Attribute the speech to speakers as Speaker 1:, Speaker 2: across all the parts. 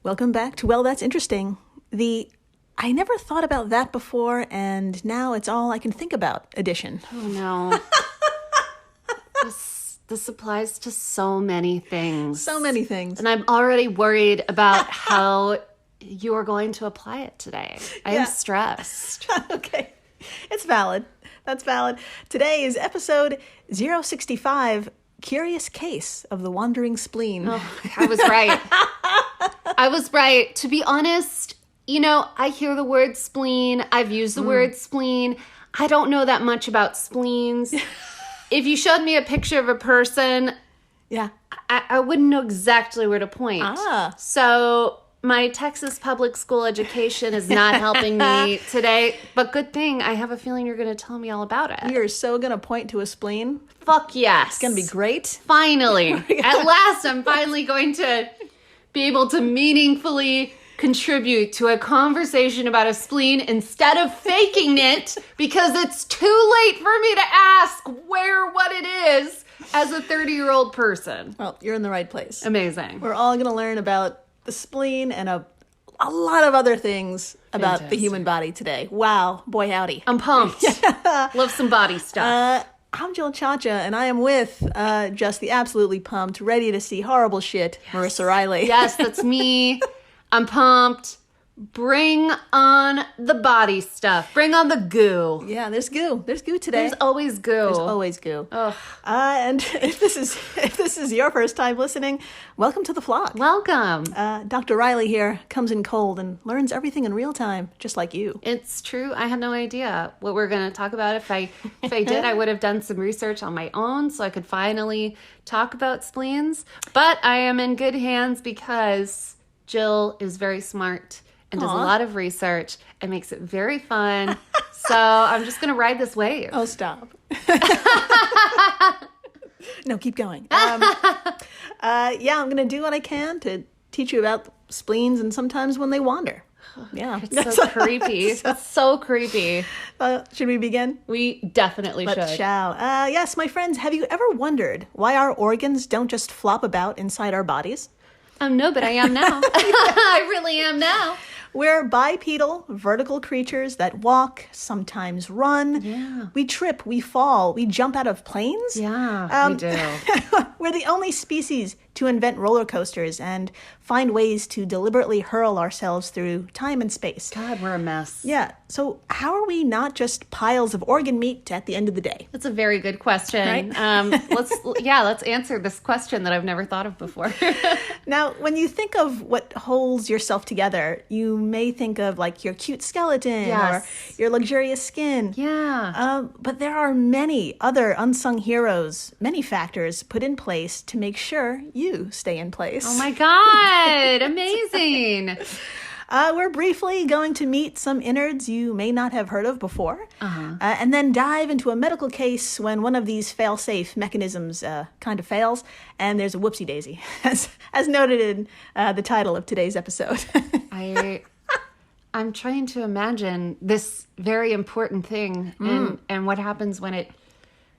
Speaker 1: Welcome back to Well, That's Interesting. I never thought about that before, and now it's all I can think about edition.
Speaker 2: Oh, no. This applies to so many things.
Speaker 1: So many things.
Speaker 2: And I'm already worried about how you are going to apply it today. I am stressed.
Speaker 1: Okay. It's valid. That's valid. Today is episode 065, Curious Case of the Wandering Spleen.
Speaker 2: Oh, I was right. I was right. To be honest, I hear the word spleen. I've used the word spleen. I don't know that much about spleens. If you showed me a picture of a person, I wouldn't know exactly where to point. So my Texas public school education is not helping me today. But good thing, I have a feeling you're going to tell me all about it.
Speaker 1: You're so going to point to a spleen.
Speaker 2: Fuck yes.
Speaker 1: It's going to be great.
Speaker 2: Finally. At last, I'm finally going to be able to meaningfully contribute to a conversation about a spleen instead of faking it because it's too late for me to ask what it is as a 30-year-old person.
Speaker 1: Well, you're in the right place.
Speaker 2: Amazing.
Speaker 1: We're all going to learn about the spleen and a lot of other things about the human body today. Wow. Boy, howdy.
Speaker 2: I'm pumped. Love some body stuff.
Speaker 1: I'm Jill Chacha, and I am with just the absolutely pumped, ready to see horrible shit, Marissa Riley.
Speaker 2: Yes, that's me. I'm pumped. Bring on the body stuff. Bring on the goo.
Speaker 1: Yeah, there's goo. There's goo today.
Speaker 2: There's always goo.
Speaker 1: There's always goo.
Speaker 2: Ugh.
Speaker 1: And if this is your first time listening, welcome to the flock.
Speaker 2: Welcome.
Speaker 1: Dr. Riley here comes in cold and learns everything in real time, just like you.
Speaker 2: It's true. I had no idea what we're going to talk about. If I did, I would have done some research on my own so I could finally talk about spleens. But I am in good hands because Jill is very smart and does a lot of research and makes it very fun. So I'm just going to ride this wave.
Speaker 1: Oh, stop. No, keep going. I'm going to do what I can to teach you about spleens and sometimes when they wander. Yeah.
Speaker 2: It's so creepy. It's so creepy.
Speaker 1: Should we begin?
Speaker 2: We definitely should.
Speaker 1: Let's shall. Yes, my friends, have you ever wondered why our organs don't just flop about inside our bodies?
Speaker 2: No, but I am now. I really am now.
Speaker 1: We're bipedal, vertical creatures that walk, sometimes run.
Speaker 2: Yeah.
Speaker 1: We trip, we fall, we jump out of planes.
Speaker 2: Yeah, we do.
Speaker 1: We're the only species to invent roller coasters and find ways to deliberately hurl ourselves through time and space.
Speaker 2: God, we're a mess.
Speaker 1: Yeah, so how are we not just piles of organ meat at the end of the day?
Speaker 2: That's a very good question. Right? Let's answer this question that I've never thought of before.
Speaker 1: Now, when you think of what holds yourself together, you may think of like your cute skeleton or your luxurious skin.
Speaker 2: Yeah.
Speaker 1: But there are many other unsung heroes, many factors put in place to make sure you stay in place.
Speaker 2: Oh my God, amazing.
Speaker 1: We're briefly going to meet some innards you may not have heard of before, and then dive into a medical case when one of these fail-safe mechanisms kind of fails, and there's a whoopsie-daisy, as noted in the title of today's episode.
Speaker 2: I'm trying to imagine this very important thing and what happens when it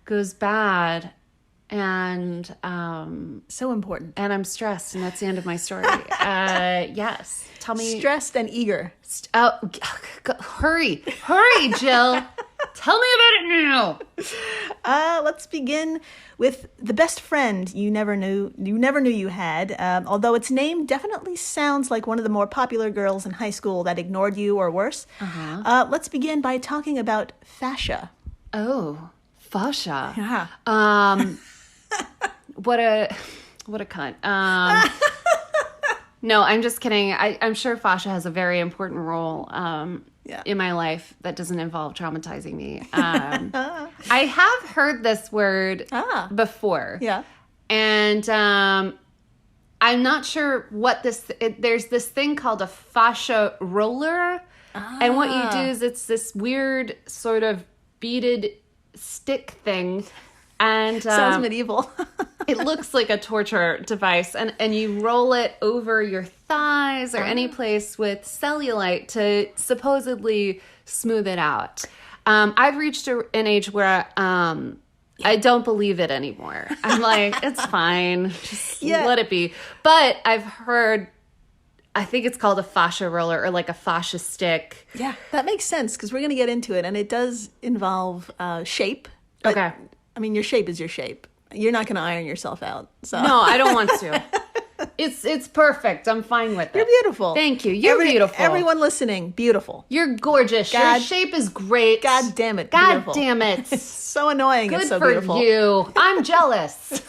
Speaker 2: goes bad. And
Speaker 1: so important.
Speaker 2: And I'm stressed, and that's the end of my story. Yes. Tell me.
Speaker 1: Stressed and eager.
Speaker 2: Hurry, Jill. Tell me about it now.
Speaker 1: Let's begin with the best friend you never knew you had. Although its name definitely sounds like one of the more popular girls in high school that ignored you or worse. Let's begin by talking about fascia.
Speaker 2: Oh, fascia.
Speaker 1: Yeah.
Speaker 2: What a cunt. No, I'm just kidding. I'm sure fascia has a very important role in my life that doesn't involve traumatizing me. I have heard this word before.
Speaker 1: Yeah.
Speaker 2: And I'm not sure what there's this thing called a fascia roller. And what you do is it's this weird sort of beaded stick thing. And
Speaker 1: sounds medieval.
Speaker 2: It looks like a torture device, and you roll it over your thighs or any place with cellulite to supposedly smooth it out. I've reached an age where I don't believe it anymore. I'm like, it's fine, just let it be. But I've heard I think it's called a fascia roller or like a fascia stick.
Speaker 1: Yeah, that makes sense because we're going to get into it, and it does involve shape. But,
Speaker 2: Okay.
Speaker 1: I mean, your shape is your shape. You're not going to iron yourself out. So.
Speaker 2: No, I don't want to. It's perfect. I'm fine with it.
Speaker 1: You're beautiful.
Speaker 2: Thank you. You're beautiful.
Speaker 1: Everyone listening, beautiful.
Speaker 2: You're gorgeous. Your shape is great.
Speaker 1: God damn it,
Speaker 2: God
Speaker 1: beautiful.
Speaker 2: damn it.
Speaker 1: So annoying.
Speaker 2: Good
Speaker 1: it's so
Speaker 2: for
Speaker 1: beautiful.
Speaker 2: you. I'm jealous.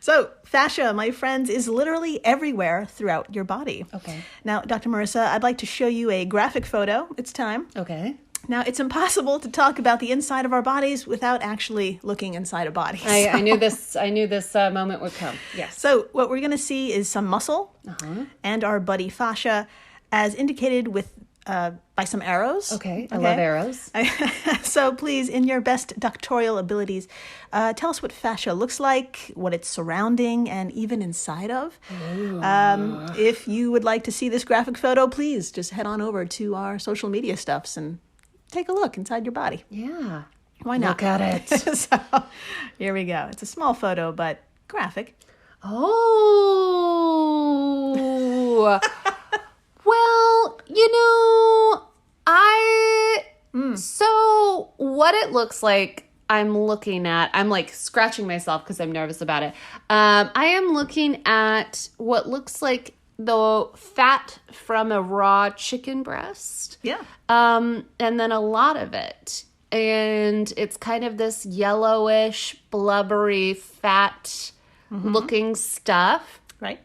Speaker 1: So, fascia, my friends, is literally everywhere throughout your body.
Speaker 2: Okay.
Speaker 1: Now, Dr. Marissa, I'd like to show you a graphic photo. It's time.
Speaker 2: Okay.
Speaker 1: Now, it's impossible to talk about the inside of our bodies without actually looking inside a body.
Speaker 2: I knew this moment would come. Yes.
Speaker 1: So, what we're going to see is some muscle and our buddy fascia, as indicated by some arrows.
Speaker 2: Okay. I love arrows.
Speaker 1: So please, in your best doctoral abilities, tell us what fascia looks like, what it's surrounding, and even inside of. If you would like to see this graphic photo, please just head on over to our social media stuffs and take a look inside your body.
Speaker 2: Yeah.
Speaker 1: Why not?
Speaker 2: Look at it.
Speaker 1: So here we go. It's a small photo, but graphic.
Speaker 2: Oh. Well, so what it looks like, I'm looking at, I'm like scratching myself because I'm nervous about it. I am looking at what looks like the fat from a raw chicken breast.
Speaker 1: Yeah.
Speaker 2: And then a lot of it. And it's kind of this yellowish, blubbery, fat looking stuff.
Speaker 1: Right.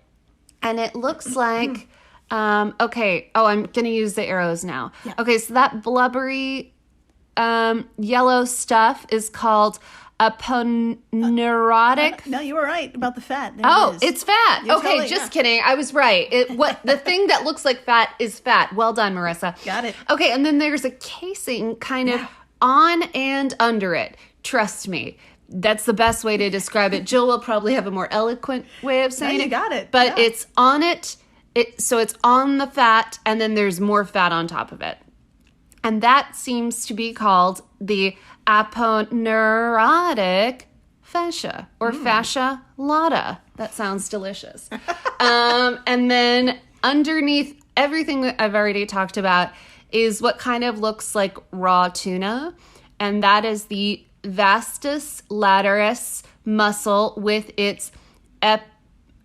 Speaker 2: And it looks like, okay. Oh, I'm going to use the arrows now.
Speaker 1: Yeah.
Speaker 2: Okay. So that blubbery, yellow stuff is called aponeurotic.
Speaker 1: No, you were right about the fat. There
Speaker 2: Oh,
Speaker 1: it is.
Speaker 2: it's fat.
Speaker 1: You're
Speaker 2: Okay,
Speaker 1: totally-
Speaker 2: just
Speaker 1: yeah.
Speaker 2: kidding. I was right. The thing that looks like fat is fat. Well done, Marissa.
Speaker 1: Got it.
Speaker 2: Okay, and then there's a casing kind of on and under it. Trust me. That's the best way to describe it. Jill will probably have a more eloquent way of saying
Speaker 1: you
Speaker 2: it.
Speaker 1: got it.
Speaker 2: But
Speaker 1: Yeah.
Speaker 2: it's on it. So it's on the fat, and then there's more fat on top of it. And that seems to be called the aponeurotic fascia or fascia lata. That sounds delicious. And then underneath everything that I've already talked about is what kind of looks like raw tuna. And that is the vastus lataris muscle with its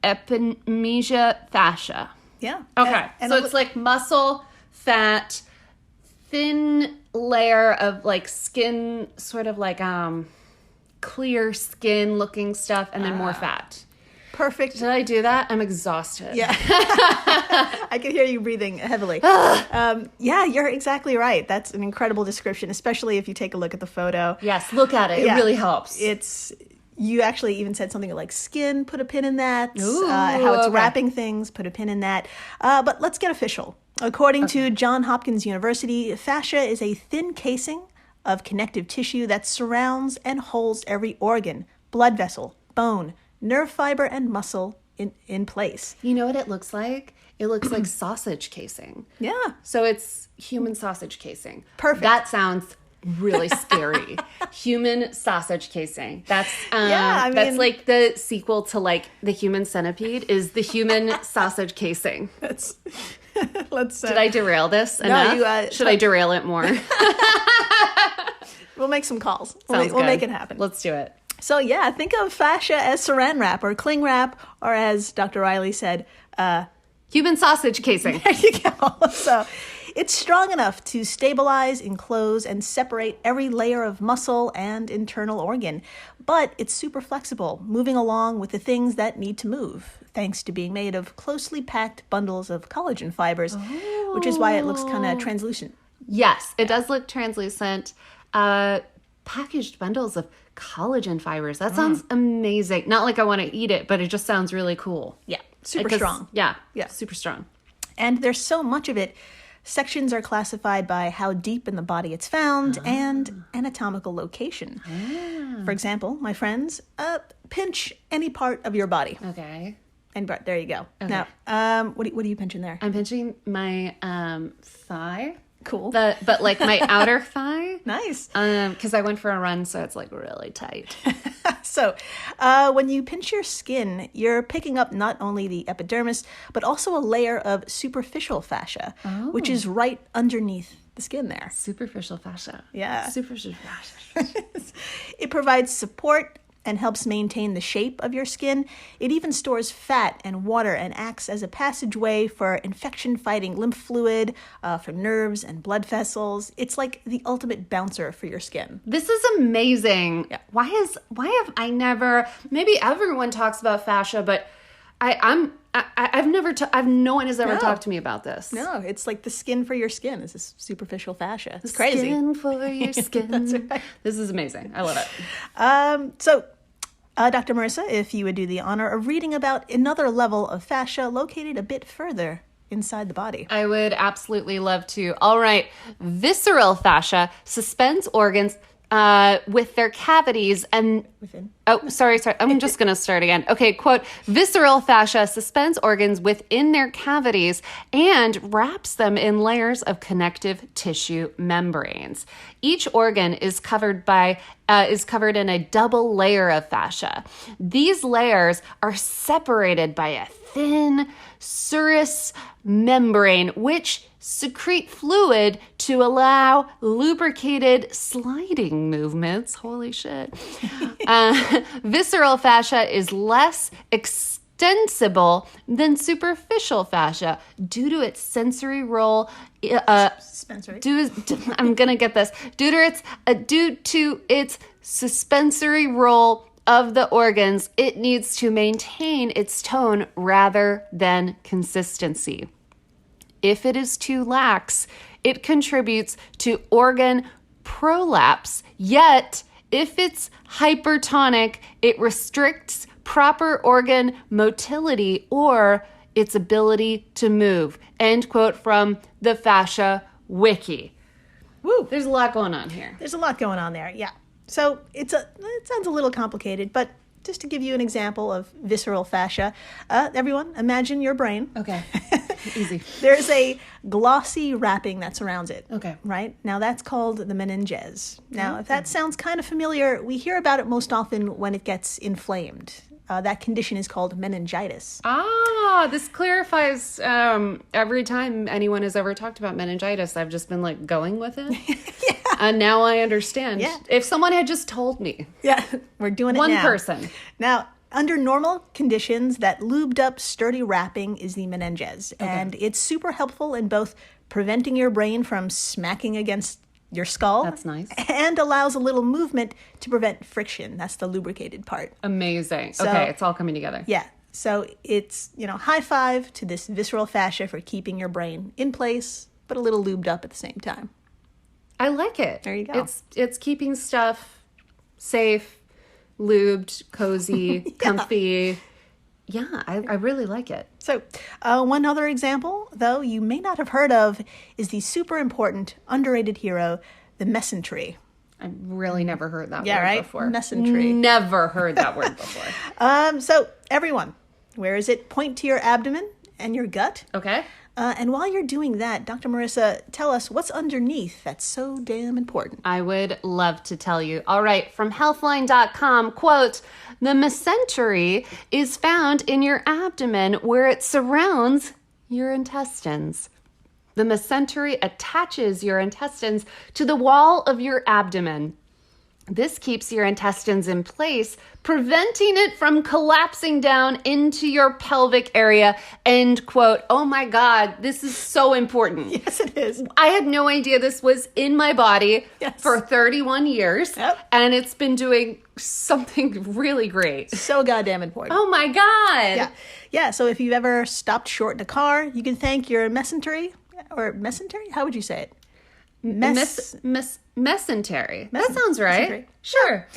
Speaker 2: epimysia fascia.
Speaker 1: Yeah.
Speaker 2: Okay.
Speaker 1: And
Speaker 2: So it's like muscle, fat, thin layer of like skin, sort of like clear skin looking stuff, and then more fat.
Speaker 1: perfect.
Speaker 2: Did I do that? I'm exhausted.
Speaker 1: Yeah. I can hear you breathing heavily. Yeah, you're exactly right. That's an incredible description, especially if you take a look at the photo.
Speaker 2: Yes, look at it.
Speaker 1: Yeah.
Speaker 2: It really helps.
Speaker 1: You actually even said something like skin, put a pin in that.
Speaker 2: Ooh,
Speaker 1: how it's
Speaker 2: okay.
Speaker 1: wrapping things, put a pin in that. But let's get official. According to Johns Hopkins University, fascia is a thin casing of connective tissue that surrounds and holds every organ, blood vessel, bone, nerve fiber, and muscle in place.
Speaker 2: You know what it looks like? It looks like sausage casing.
Speaker 1: Yeah.
Speaker 2: So it's human sausage casing.
Speaker 1: Perfect.
Speaker 2: That sounds really scary. Human sausage casing. That's
Speaker 1: Yeah,
Speaker 2: that's like the sequel to like the Human Centipede is the human sausage casing.
Speaker 1: Let's.
Speaker 2: Did I derail this enough? Should I derail it more?
Speaker 1: We'll make some calls.
Speaker 2: Sounds
Speaker 1: We'll
Speaker 2: good.
Speaker 1: make it happen.
Speaker 2: Let's do it.
Speaker 1: So yeah, think of fascia as saran wrap or cling wrap, or as Dr. Riley said,
Speaker 2: Human sausage casing.
Speaker 1: there you go. So it's strong enough to stabilize, enclose, and separate every layer of muscle and internal organ. But it's super flexible, moving along with the things that need to move, thanks to being made of closely packed bundles of collagen fibers, which is why it looks kind of translucent.
Speaker 2: Yes, it does look translucent. Packaged bundles of collagen fibers. That sounds amazing. Not like I want to eat it, but it just sounds really cool.
Speaker 1: Yeah, super
Speaker 2: Because-
Speaker 1: strong.
Speaker 2: Yeah,
Speaker 1: Yeah.
Speaker 2: super strong.
Speaker 1: And there's so much of it. Sections are classified by how deep in the body it's found and anatomical location. For example, my friends, pinch any part of your body.
Speaker 2: Okay.
Speaker 1: And there you go.
Speaker 2: Okay.
Speaker 1: Now, what are you pinching there?
Speaker 2: I'm pinching my thigh.
Speaker 1: Cool.
Speaker 2: But like my outer thigh.
Speaker 1: Nice.
Speaker 2: Because I went for a run, so it's like really tight.
Speaker 1: So, when you pinch your skin, you're picking up not only the epidermis, but also a layer of superficial fascia, which is right underneath the skin there.
Speaker 2: Superficial fascia.
Speaker 1: Yeah.
Speaker 2: Superficial fascia.
Speaker 1: It provides support and helps maintain the shape of your skin. It even stores fat and water and acts as a passageway for infection-fighting lymph fluid, for nerves and blood vessels. It's like the ultimate bouncer for your skin.
Speaker 2: This is amazing. Yeah. Why have I never, maybe everyone talks about fascia, but no one has ever talked to me about this.
Speaker 1: No, it's like the skin for your skin. It's this superficial fascia. It's crazy.
Speaker 2: Skin for your skin.
Speaker 1: That's right.
Speaker 2: This is amazing. I love it.
Speaker 1: So, Dr. Marissa, if you would do the honor of reading about another level of fascia located a bit further inside the body.
Speaker 2: I would absolutely love to. All right. Visceral fascia suspends organs with their cavities and...
Speaker 1: Within.
Speaker 2: Oh, sorry. I'm just going to start again. Okay, quote, visceral fascia suspends organs within their cavities and wraps them in layers of connective tissue membranes. Each organ is covered in a double layer of fascia. These layers are separated by a thin serous membrane, which secrete fluid to allow lubricated sliding movements. Holy shit. Visceral fascia is less extensible than superficial fascia due to its sensory role.
Speaker 1: Suspensory.
Speaker 2: I'm gonna get this. Due to its suspensory role of the organs, it needs to maintain its tone rather than consistency. If it is too lax, it contributes to organ prolapse. Yet, if it's hypertonic, it restricts proper organ motility or its ability to move. End quote from the Fascia Wiki.
Speaker 1: Woo!
Speaker 2: There's a lot going on here.
Speaker 1: There's a lot going on there, yeah. So it sounds a little complicated, but just to give you an example of visceral fascia, everyone, imagine your brain.
Speaker 2: Okay. Easy.
Speaker 1: There's a glossy wrapping that surrounds it.
Speaker 2: Okay.
Speaker 1: Right? Now, that's called the meninges. Now, if that sounds kind of familiar, we hear about it most often when it gets inflamed. That condition is called meningitis.
Speaker 2: This clarifies every time anyone has ever talked about meningitis. I've just been like going with it. Yeah. And now I understand.
Speaker 1: Yeah.
Speaker 2: If someone had just told me.
Speaker 1: Yeah, we're doing it now.
Speaker 2: One person.
Speaker 1: Now, under normal conditions, that lubed up, sturdy wrapping is the meninges. Okay. And it's super helpful in both preventing your brain from smacking against your skull.
Speaker 2: That's nice.
Speaker 1: And allows a little movement to prevent friction. That's the lubricated part.
Speaker 2: Amazing. So, okay, it's all coming together.
Speaker 1: Yeah. So it's, high five to this visceral fascia for keeping your brain in place, but a little lubed up at the same time.
Speaker 2: I like it.
Speaker 1: There you go.
Speaker 2: It's keeping stuff safe, lubed, cozy, comfy. Yeah, I really like it.
Speaker 1: So one other example, though, you may not have heard of is the super important, underrated hero, the mesentery.
Speaker 2: I've really never heard that word before.
Speaker 1: Mesentery.
Speaker 2: Never heard that word before.
Speaker 1: So everyone, where is it? Point to your abdomen and your gut.
Speaker 2: Okay.
Speaker 1: And while you're doing that, Dr. Marissa, tell us what's underneath that's so damn important.
Speaker 2: I would love to tell you. All right, from healthline.com, quote, the mesentery is found in your abdomen where it surrounds your intestines. The mesentery attaches your intestines to the wall of your abdomen. This keeps your intestines in place, preventing it from collapsing down into your pelvic area. End quote. Oh my God, this is so important.
Speaker 1: Yes, it is.
Speaker 2: I had no idea this was in my body for 31 years.
Speaker 1: Yep.
Speaker 2: And it's been doing something really great.
Speaker 1: So goddamn important.
Speaker 2: Oh my God.
Speaker 1: Yeah. Yeah, so if you've ever stopped short in a car, you can thank your mesentery, or mesentery? How would you say it?
Speaker 2: Mesentery. That sounds right.
Speaker 1: Mesentery.
Speaker 2: Sure.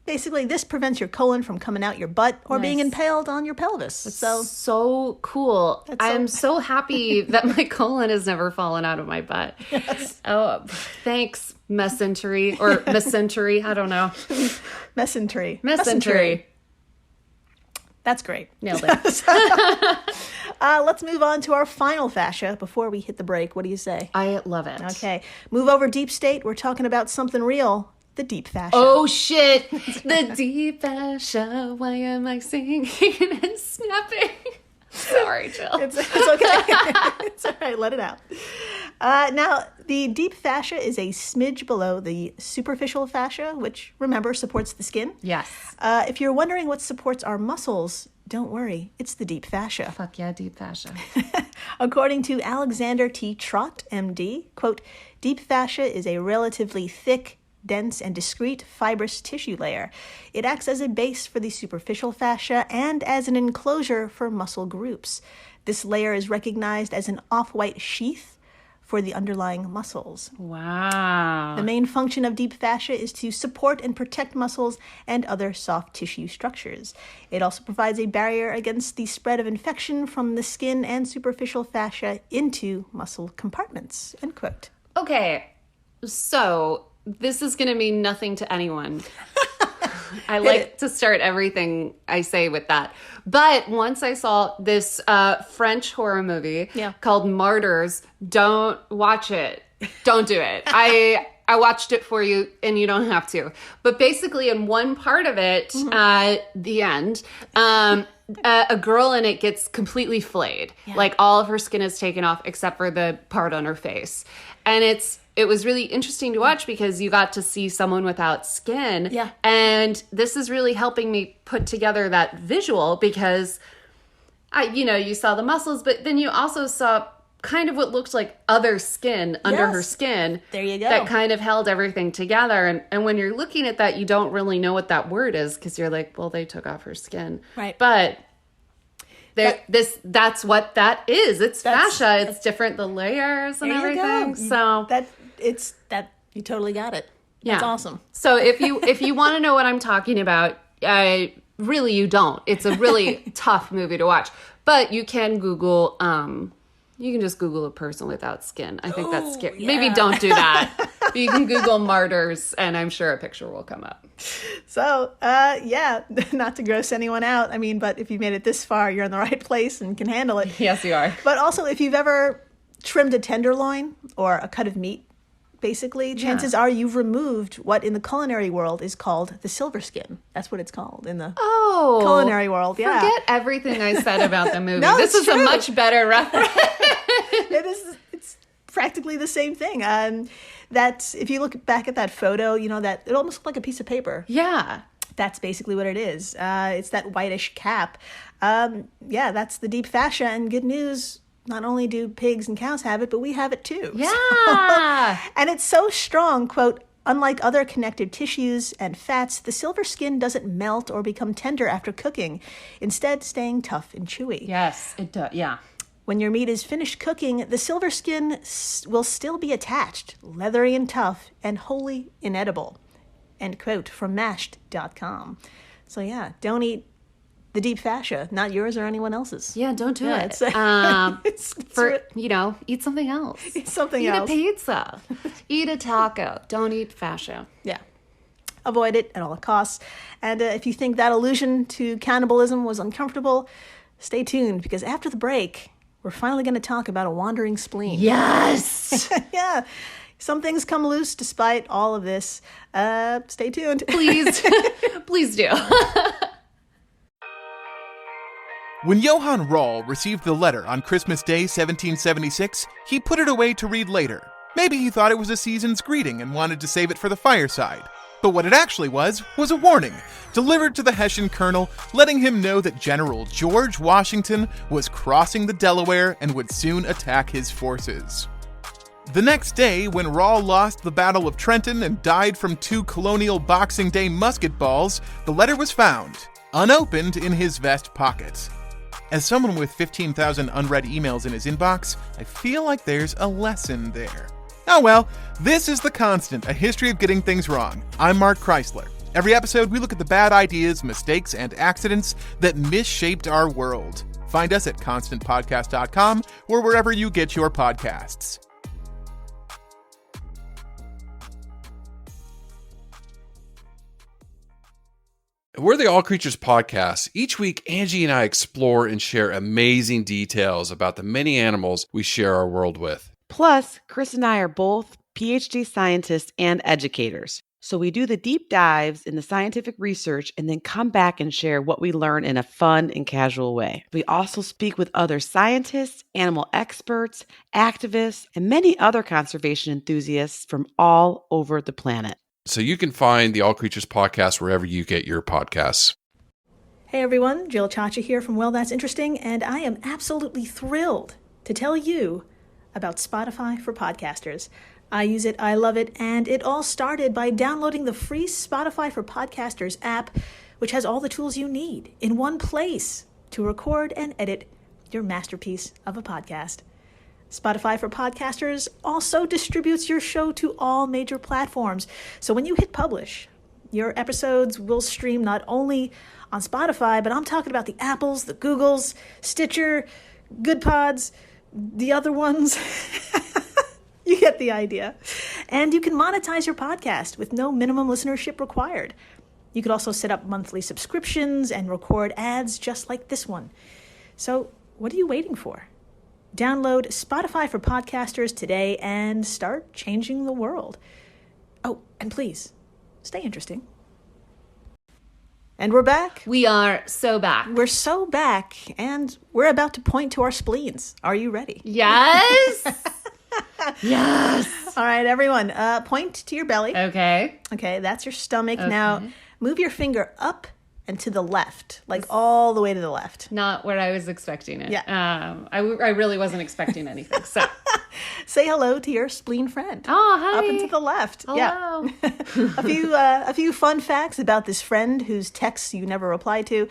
Speaker 1: Basically, this prevents your colon from coming out your butt or being impaled on your pelvis.
Speaker 2: That's so cool. I'm so happy that my colon has never fallen out of my butt.
Speaker 1: Yes.
Speaker 2: Oh, thanks, mesentery or mesentery. I don't know.
Speaker 1: Mesentery.
Speaker 2: Mesentery.
Speaker 1: That's great.
Speaker 2: Nailed it.
Speaker 1: Let's move on to our final fascia before we hit the break. What do you say?
Speaker 2: I love it.
Speaker 1: Okay. Move over deep state. We're talking about something real. The deep fascia.
Speaker 2: Oh, shit. The deep fascia. Why am I singing and snapping? Sorry, Jill.
Speaker 1: It's okay. It's all right. Let it out. Now, the deep fascia is a smidge below the superficial fascia, which, remember, supports the skin.
Speaker 2: Yes.
Speaker 1: If you're wondering what supports our muscles, don't worry. It's the deep fascia.
Speaker 2: Fuck yeah, deep fascia.
Speaker 1: According to Alexander T. Trott, MD, quote, deep fascia is a relatively thick, dense, and discrete fibrous tissue layer. It acts as a base for the superficial fascia and as an enclosure for muscle groups. This layer is recognized as an off-white sheath for the underlying muscles.
Speaker 2: Wow.
Speaker 1: The main function of deep fascia is to support and protect muscles and other soft tissue structures. It also provides a barrier against the spread of infection from the skin and superficial fascia into muscle compartments, end quote.
Speaker 2: Okay, so this is going to mean nothing to anyone. I like to start everything I say with that. But once I saw this French horror movie called Martyrs, don't watch it. Don't do it. I watched it for you, and you don't have to. But basically, in one part of it, the end, a girl in it gets completely flayed. Yeah. Like, all of her skin is taken off except for the part on her face. And it was really interesting to watch because you got to see someone without skin.
Speaker 1: Yeah.
Speaker 2: And this is really helping me put together that visual because, you saw the muscles, but then you also saw kind of what looked like other skin under her skin.
Speaker 1: There you go.
Speaker 2: That kind of held everything together. And when you're looking at that, you don't really know what that word is because you're like, well, they took off her skin.
Speaker 1: Right.
Speaker 2: But that's what that is. It's fascia. It's different, the layers and everything. So
Speaker 1: you totally got it.
Speaker 2: Yeah.
Speaker 1: That's awesome.
Speaker 2: So if you want to know what I'm talking about, really you don't. It's a really tough movie to watch. But you can Google you can just Google a person without skin. I think that's scary. Yeah. Maybe don't do that. But you can Google martyrs, and I'm sure a picture will come up.
Speaker 1: So, not to gross anyone out. I mean, but if you've made it this far, you're in the right place and can handle it.
Speaker 2: Yes, you are.
Speaker 1: But also, if you've ever trimmed a tenderloin or a cut of meat, basically, chances are you've removed what in the culinary world is called the silver skin. That's what it's called in the culinary world. Yeah.
Speaker 2: Forget everything I said about the movie.
Speaker 1: No,
Speaker 2: this is
Speaker 1: true.
Speaker 2: A much better reference.
Speaker 1: It's practically the same thing. That's if you look back at that photo, that it almost looked like a piece of paper.
Speaker 2: Yeah.
Speaker 1: That's basically what it is. It's that whitish cap. That's the deep fascia. And good news, not only do pigs and cows have it, but we have it too.
Speaker 2: Yeah.
Speaker 1: And it's so strong, quote, unlike other connective tissues and fats, the silver skin doesn't melt or become tender after cooking, instead staying tough and chewy.
Speaker 2: Yes, it does. Yeah.
Speaker 1: When your meat is finished cooking, the silver skin will still be attached, leathery and tough, and wholly inedible. End quote from mashed.com. So don't eat the deep fascia, not yours or anyone else's.
Speaker 2: Yeah, don't do it. Eat something else.
Speaker 1: Eat something else.
Speaker 2: Eat a pizza. Eat a taco. Don't eat fascia.
Speaker 1: Yeah. Avoid it at all costs. And if you think that allusion to cannibalism was uncomfortable, stay tuned because after the break, we're finally going to talk about a wandering spleen.
Speaker 2: Yes!
Speaker 1: Yeah. Some things come loose despite all of this. Stay tuned.
Speaker 2: Please. Please do.
Speaker 3: When Johann Rall received the letter on Christmas Day 1776, he put it away to read later. Maybe he thought it was a season's greeting and wanted to save it for the fireside. But what it actually was a warning, delivered to the Hessian colonel, letting him know that General George Washington was crossing the Delaware and would soon attack his forces. The next day, when Rall lost the Battle of Trenton and died from 2 colonial Boxing Day musket balls, the letter was found, unopened in his vest pocket. As someone with 15,000 unread emails in his inbox, I feel like there's a lesson there. Oh well, this is The Constant, a history of getting things wrong. I'm Mark Chrysler. Every episode, we look at the bad ideas, mistakes, and accidents that misshaped our world. Find us at constantpodcast.com or wherever you get your podcasts.
Speaker 4: We're the All Creatures Podcast. Each week, Angie and I explore and share amazing details about the many animals we share our world with.
Speaker 5: Plus, Chris and I are both PhD scientists and educators. So we do the deep dives in the scientific research and then come back and share what we learn in a fun and casual way. We also speak with other scientists, animal experts, activists, and many other conservation enthusiasts from all over the planet.
Speaker 4: So you can find the All Creatures Podcast wherever you get your podcasts.
Speaker 1: Hey everyone, Jill Chacha here from Well, That's Interesting, and I am absolutely thrilled to tell you about Spotify for podcasters. I use it, I love it, and it all started by downloading the free Spotify for Podcasters app, which has all the tools you need in one place to record and edit your masterpiece of a podcast. Spotify for Podcasters also distributes your show to all major platforms. So when you hit publish, your episodes will stream not only on Spotify, but I'm talking about the Apples, the Googles, Stitcher, Good Pods, the other ones. You get the idea. And you can monetize your podcast with no minimum listenership required. You could also set up monthly subscriptions and record ads just like this one. So what are you waiting for? Download Spotify for Podcasters today and start changing the world. Oh, and please, stay interesting. And we're back.
Speaker 2: We are so back.
Speaker 1: We're so back, and we're about to point to our spleens. Are you ready?
Speaker 2: Yes. Yes.
Speaker 1: All right, everyone, point to your belly.
Speaker 2: Okay.
Speaker 1: Okay, that's your stomach. Okay. Now, move your finger up and to the left, like all the way to the left.
Speaker 2: Not what I was expecting it.
Speaker 1: Yeah.
Speaker 2: I really wasn't expecting anything. So
Speaker 1: say hello to your spleen friend.
Speaker 2: Oh, hi.
Speaker 1: Up and to the left.
Speaker 2: Hello.
Speaker 1: Yeah. A few fun facts about this friend whose texts you never reply to.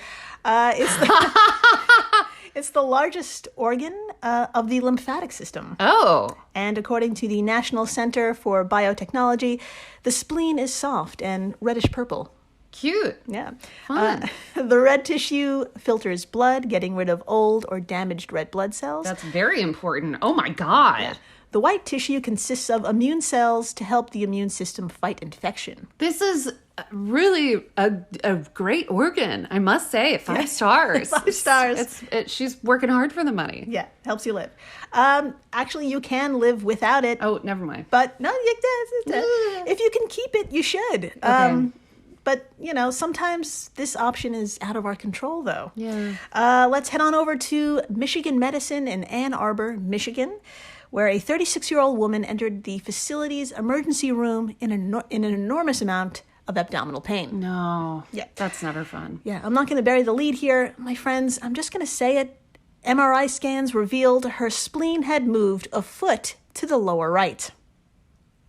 Speaker 1: It's the largest organ of the lymphatic system.
Speaker 2: Oh.
Speaker 1: And according to the National Center for Biotechnology, the spleen is soft and reddish purple.
Speaker 2: Cute.
Speaker 1: Yeah.
Speaker 2: Fun.
Speaker 1: The red tissue filters blood, getting rid of old or damaged red blood cells.
Speaker 2: That's very important. Oh my God.
Speaker 1: Yeah. The white tissue consists of immune cells to help the immune system fight infection.
Speaker 2: This is really a great organ, I must say. 5 stars.
Speaker 1: 5 stars.
Speaker 2: She's working hard for the money.
Speaker 1: Yeah, helps you live. Actually, you can live without it.
Speaker 2: Oh, never mind.
Speaker 1: But no, if you can keep it, you should. Okay. But, sometimes this option is out of our control, though.
Speaker 2: Yeah.
Speaker 1: Let's head on over to Michigan Medicine in Ann Arbor, Michigan, where a 36-year-old woman entered the facility's emergency room in an enormous amount of abdominal pain.
Speaker 2: No.
Speaker 1: Yeah.
Speaker 2: That's never fun.
Speaker 1: Yeah, I'm not going to bury the lead here, my friends. I'm just going to say it. MRI scans revealed her spleen had moved a foot to the lower right.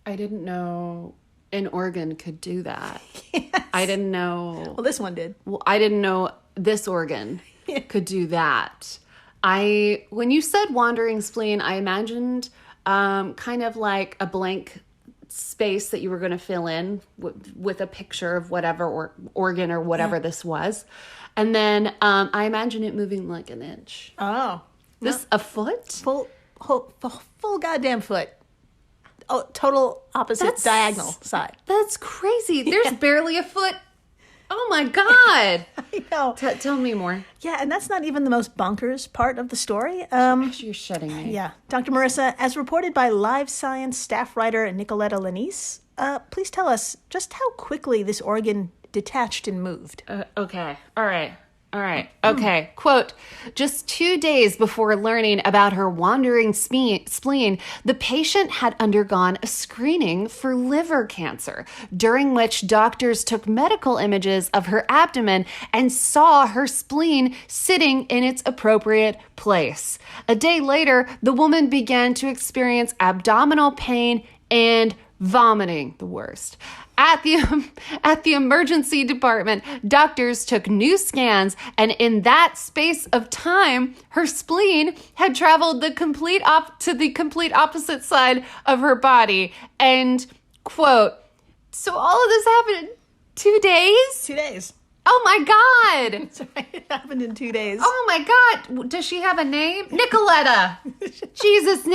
Speaker 2: I didn't know an organ could do that.
Speaker 1: Yes.
Speaker 2: I didn't know.
Speaker 1: Well, this one did.
Speaker 2: Well, I didn't know this organ could do that. When you said wandering spleen, I imagined kind of like a blank space that you were going to fill in with a picture of whatever organ or whatever this was. And then I imagine it moving like an inch.
Speaker 1: Oh.
Speaker 2: A foot?
Speaker 1: Full goddamn foot. Oh, total opposite diagonal side.
Speaker 2: That's crazy. There's barely a foot. Oh my God.
Speaker 1: I know.
Speaker 2: Tell me more.
Speaker 1: Yeah, and that's not even the most bonkers part of the story.
Speaker 2: You're shitting me.
Speaker 1: Yeah. Dr. Marissa, as reported by Live Science staff writer Nicoletta Lanise, please tell us just how quickly this organ detached and moved.
Speaker 2: Okay. All right. Okay. Quote, just 2 days before learning about her wandering spleen, the patient had undergone a screening for liver cancer, during which doctors took medical images of her abdomen and saw her spleen sitting in its appropriate place. A day later, the woman began to experience abdominal pain and vomiting, the worst. At the emergency department, doctors took new scans, and in that space of time, her spleen had traveled to the complete opposite side of her body. And, quote, so all of this happened in 2 days?
Speaker 1: 2 days.
Speaker 2: Oh my God.
Speaker 1: That's right. It happened in 2 days.
Speaker 2: Oh my God. Does she have a name? Nicoletta. Jesus,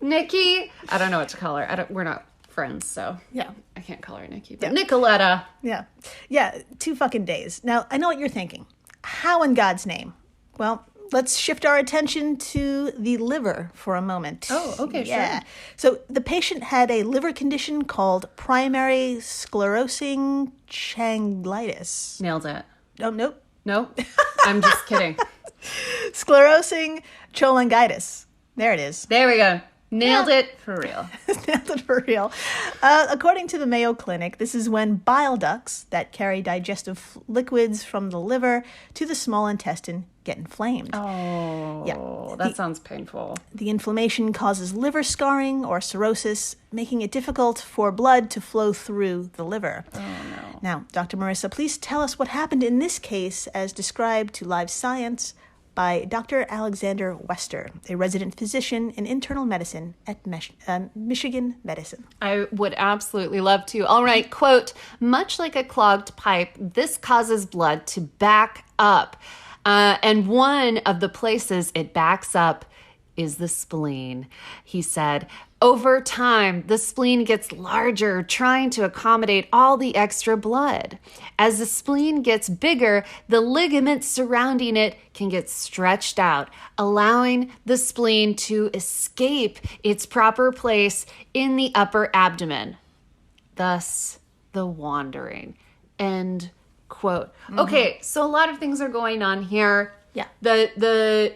Speaker 2: Nikki. I don't know what to call her. We're not friends, so
Speaker 1: Yeah.
Speaker 2: I can't call her Nikki. But Nicoletta.
Speaker 1: Yeah. Yeah, 2 fucking days. Now, I know what you're thinking. How in God's name? Well, let's shift our attention to the liver for a moment.
Speaker 2: Oh, okay,
Speaker 1: yeah.
Speaker 2: sure.
Speaker 1: So the patient had a liver condition called primary sclerosing cholangitis.
Speaker 2: Nailed it.
Speaker 1: Oh, nope.
Speaker 2: No, I'm just kidding.
Speaker 1: Sclerosing cholangitis. There it is.
Speaker 2: There we go. Nailed it for real.
Speaker 1: Nailed it for real. According to the Mayo Clinic, this is when bile ducts that carry digestive liquids from the liver to the small intestine get inflamed.
Speaker 2: Oh,
Speaker 1: Yeah.
Speaker 2: that sounds painful.
Speaker 1: The inflammation causes liver scarring or cirrhosis, making it difficult for blood to flow through the liver.
Speaker 2: Oh, no.
Speaker 1: Now, Dr. Marissa, please tell us what happened in this case as described to Live Science by Dr. Alexander Wester, a resident physician in internal medicine at Michigan Medicine.
Speaker 2: I would absolutely love to. All right, quote, much like a clogged pipe, this causes blood to back up. And one of the places it backs up is the spleen. He said, over time, the spleen gets larger, trying to accommodate all the extra blood. As the spleen gets bigger, the ligaments surrounding it can get stretched out, allowing the spleen to escape its proper place in the upper abdomen. Thus, the wandering. End quote. Mm-hmm. Okay, so a lot of things are going on here.
Speaker 1: Yeah.
Speaker 2: The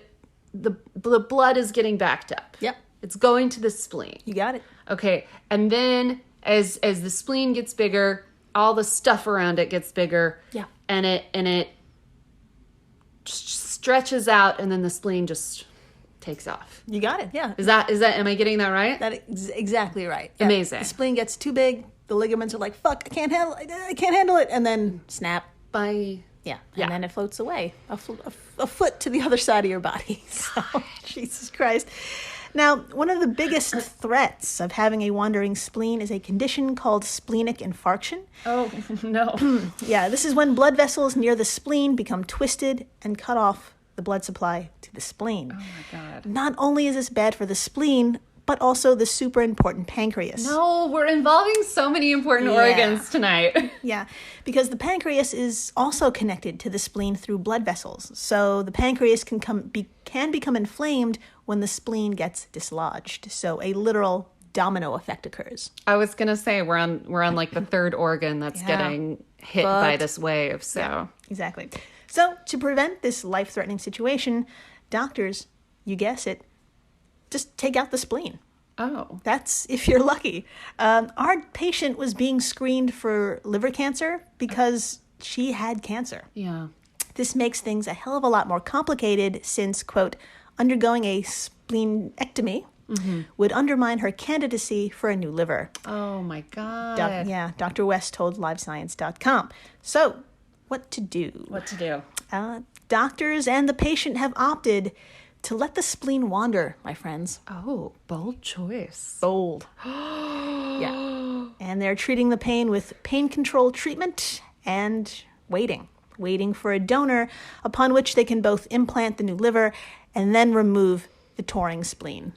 Speaker 2: blood is getting backed up.
Speaker 1: Yep.
Speaker 2: It's going to the spleen.
Speaker 1: You got it.
Speaker 2: Okay, and then as the spleen gets bigger, all the stuff around it gets bigger.
Speaker 1: Yeah.
Speaker 2: And it stretches out, and then the spleen just takes off.
Speaker 1: You got it, yeah.
Speaker 2: Is that am I getting that right?
Speaker 1: That is exactly right. Yeah.
Speaker 2: Amazing.
Speaker 1: The spleen gets too big, the ligaments are like, fuck, I can't handle it, and then snap.
Speaker 2: Bye.
Speaker 1: Yeah, and then it floats away, a foot to the other side of your body. So, Jesus Christ. Now, one of the biggest threats of having a wandering spleen is a condition called splenic infarction.
Speaker 2: Oh, no.
Speaker 1: Yeah, this is when blood vessels near the spleen become twisted and cut off the blood supply to the spleen.
Speaker 2: Oh, my God.
Speaker 1: Not only is this bad for the spleen, but also the super important pancreas.
Speaker 2: No, we're involving so many important organs tonight.
Speaker 1: Yeah, because the pancreas is also connected to the spleen through blood vessels. So the pancreas can become inflamed when the spleen gets dislodged. So a literal domino effect occurs.
Speaker 2: I was gonna say we're on like the third organ that's getting hit by this wave. So
Speaker 1: yeah, exactly. So to prevent this life-threatening situation, doctors, you guess it, just take out the spleen.
Speaker 2: Oh.
Speaker 1: That's if you're lucky. Our patient was being screened for liver cancer because she had cancer.
Speaker 2: Yeah.
Speaker 1: This makes things a hell of a lot more complicated since, quote, undergoing a spleenectomy would undermine her candidacy for a new liver.
Speaker 2: Oh, my God.
Speaker 1: Dr. West told LiveScience.com. So, what to do?
Speaker 2: What to do?
Speaker 1: Doctors and the patient have opted to let the spleen wander, my friends.
Speaker 2: Oh, bold choice.
Speaker 1: Bold. Yeah. And they're treating the pain with pain control treatment and waiting for a donor, upon which they can both implant the new liver and then remove the touring spleen.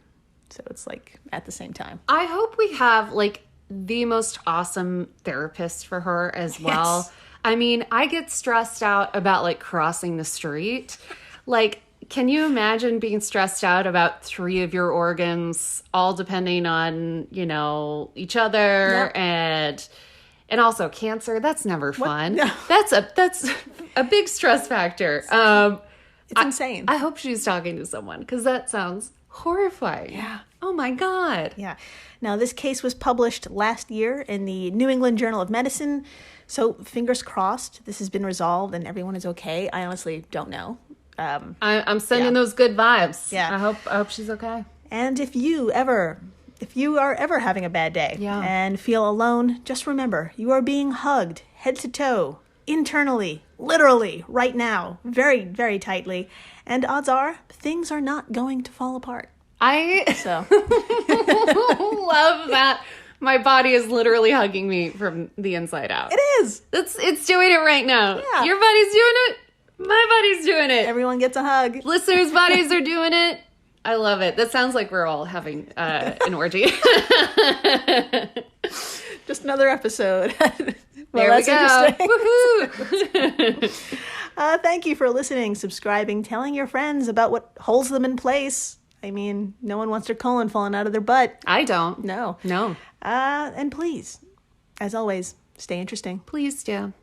Speaker 1: So it's like at the same time.
Speaker 2: I hope we have like the most awesome therapist for her as well.
Speaker 1: Yes.
Speaker 2: I mean, I get stressed out about like crossing the street. Like, can you imagine being stressed out about 3 of your organs all depending on, each other and also cancer? That's never fun.
Speaker 1: No.
Speaker 2: That's a big stress factor.
Speaker 1: It's insane.
Speaker 2: I hope she's talking to someone because that sounds horrifying.
Speaker 1: Yeah.
Speaker 2: Oh my God.
Speaker 1: Yeah. Now, this case was published last year in the New England Journal of Medicine. So fingers crossed this has been resolved and everyone is okay. I honestly don't know.
Speaker 2: I'm sending those good vibes.
Speaker 1: Yeah.
Speaker 2: I hope she's okay.
Speaker 1: And if you are ever having a bad day and feel alone, just remember you are being hugged head to toe, internally, literally, right now, very, very tightly. And odds are things are not going to fall apart. So
Speaker 2: love that. My body is literally hugging me from the inside out.
Speaker 1: It is.
Speaker 2: It's doing it right now.
Speaker 1: Yeah.
Speaker 2: Your body's doing it. My body's doing it.
Speaker 1: Everyone gets a hug.
Speaker 2: Listeners' bodies are doing it. I love it. That sounds like we're all having an orgy.
Speaker 1: Just another episode.
Speaker 2: Well, there we go.
Speaker 1: Woohoo! Thank you for listening, subscribing, telling your friends about what holds them in place. I mean, no one wants their colon falling out of their butt.
Speaker 2: I don't.
Speaker 1: No.
Speaker 2: No.
Speaker 1: And please, as always, stay interesting.
Speaker 2: Please do.